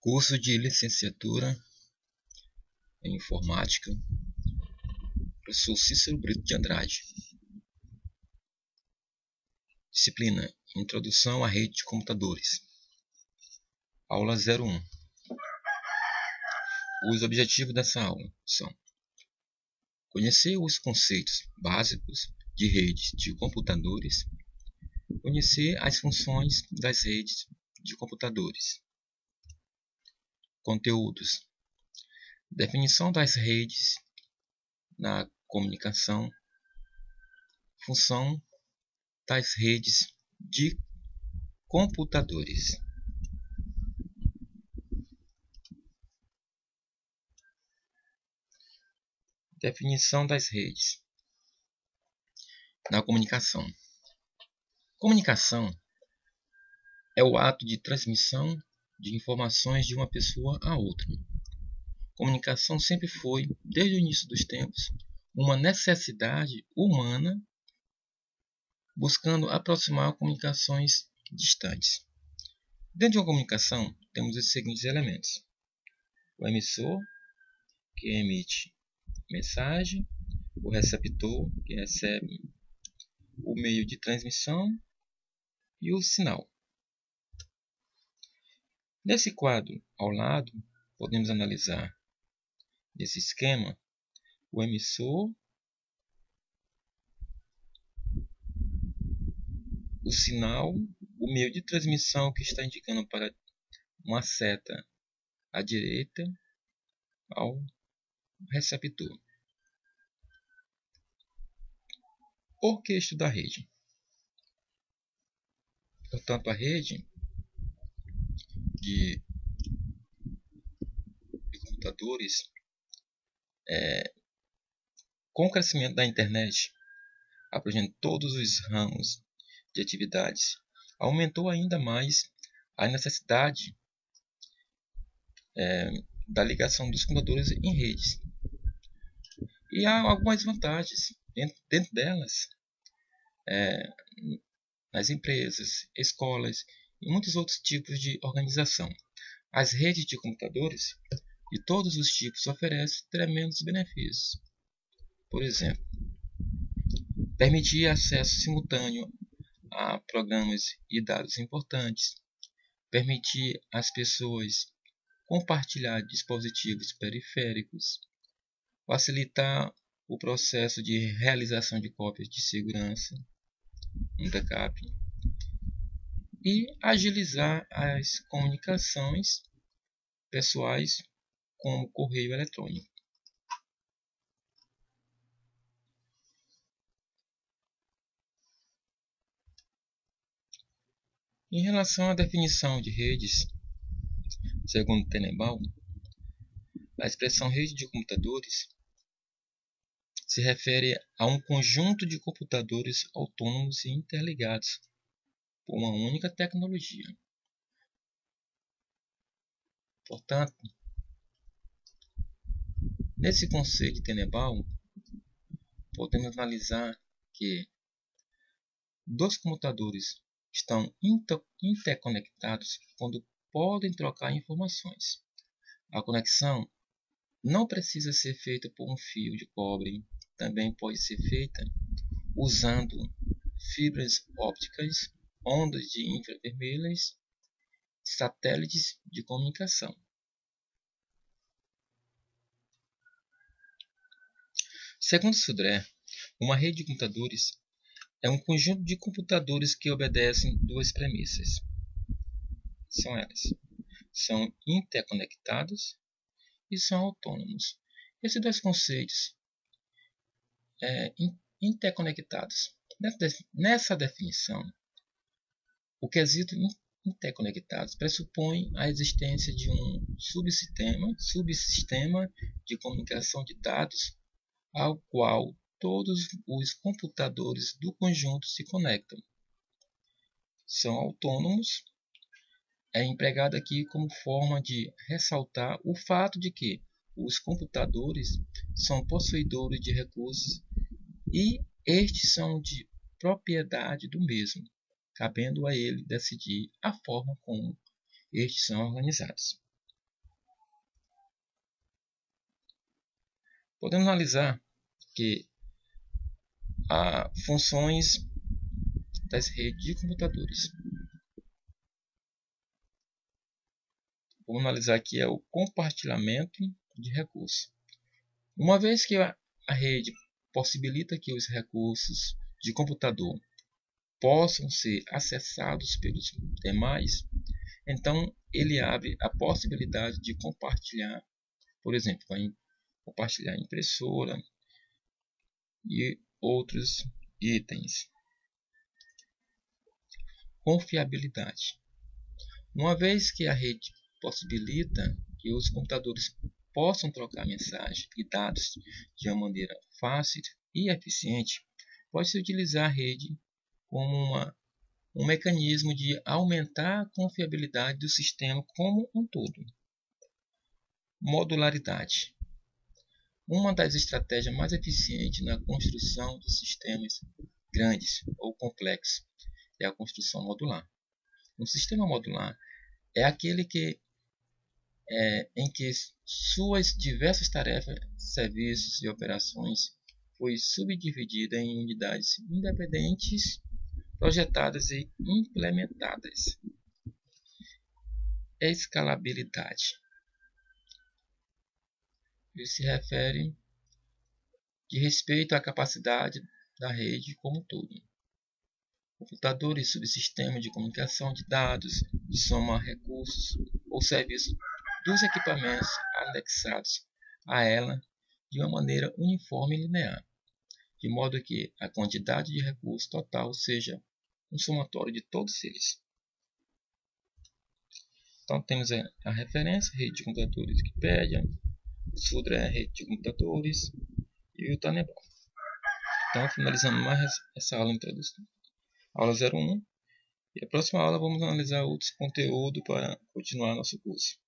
Curso de licenciatura em informática, professor Cícero Brito de Andrade. Disciplina: Introdução à rede de computadores. Aula 01. Os objetivos dessa aula são: conhecer os conceitos básicos de redes de computadores, conhecer as funções das redes de computadores. Conteúdos: definição das redes na comunicação, função das redes de computadores. Definição das redes na comunicação. Comunicação é o ato de transmissão de informações de uma pessoa a outra. Comunicação sempre foi, desde o início dos tempos, uma necessidade humana, buscando aproximar comunicações distantes. Dentro de uma comunicação, temos os seguintes elementos: o emissor, que emite mensagem, o receptor, que recebe o meio de transmissão, e o sinal. Nesse quadro ao lado, podemos analisar nesse esquema o emissor, o sinal, o meio de transmissão que está indicando para uma seta à direita ao receptor. Orquestra da rede. Portanto, a rede de computadores, com o crescimento da internet, abrangendo todos os ramos de atividades, aumentou ainda mais a necessidade da ligação dos computadores em redes. E há algumas vantagens dentro delas, nas empresas, escolas e muitos outros tipos de organização. As redes de computadores de todos os tipos oferecem tremendos benefícios. Por exemplo, permitir acesso simultâneo a programas e dados importantes, permitir às pessoas compartilhar dispositivos periféricos, facilitar o processo de realização de cópias de segurança, um backup, e agilizar as comunicações pessoais como correio eletrônico. Em relação à definição de redes, segundo Tenenbaum, a expressão rede de computadores se refere a um conjunto de computadores autônomos e interligados por uma única tecnologia. Portanto, nesse conceito de Tenenbaum, podemos analisar que dois computadores estão interconectados quando podem trocar informações. A conexão não precisa ser feita por um fio de cobre, também pode ser feita usando fibras ópticas, ondas de infravermelhas, satélites de comunicação. Segundo Sudré, uma rede de computadores é um conjunto de computadores que obedecem duas premissas. São elas: são interconectados e são autônomos. Esses dois conceitos, interconectados. Nessa definição, o quesito interconectados pressupõe a existência de um subsistema de comunicação de dados ao qual todos os computadores do conjunto se conectam. São autônomos é empregado aqui como forma de ressaltar o fato de que os computadores são possuidores de recursos e estes são de propriedade do mesmo, cabendo a ele decidir a forma como estes são organizados. Podemos analisar que há funções das redes de computadores. Vamos analisar aqui o compartilhamento de recursos. Uma vez que a rede possibilita que os recursos de computador possam ser acessados pelos demais, então ele abre a possibilidade de compartilhar, por exemplo, vai compartilhar impressora e outros itens. Confiabilidade. Uma vez que a rede possibilita que os computadores possam trocar mensagens e dados de uma maneira fácil e eficiente, pode-se utilizar a rede como um mecanismo de aumentar a confiabilidade do sistema como um todo. Modularidade. Uma das estratégias mais eficientes na construção de sistemas grandes ou complexos é a construção modular. Um sistema modular é aquele em que suas diversas tarefas, serviços e operações foi subdividida em unidades independentes, projetadas e implementadas. Escalabilidade. Isso se refere de respeito à capacidade da rede como um todo. Computadores e subsistemas de comunicação de dados, de soma recursos ou serviços dos equipamentos anexados a ela de uma maneira uniforme e linear, de modo que a quantidade de recursos total seja um somatório de todos eles. Então temos a referência, rede de computadores Wikipedia, o Sudra é rede de computadores e o Tannenbaum. Então finalizando mais essa aula introdução, aula 01, e a próxima aula vamos analisar outros conteúdos para continuar nosso curso.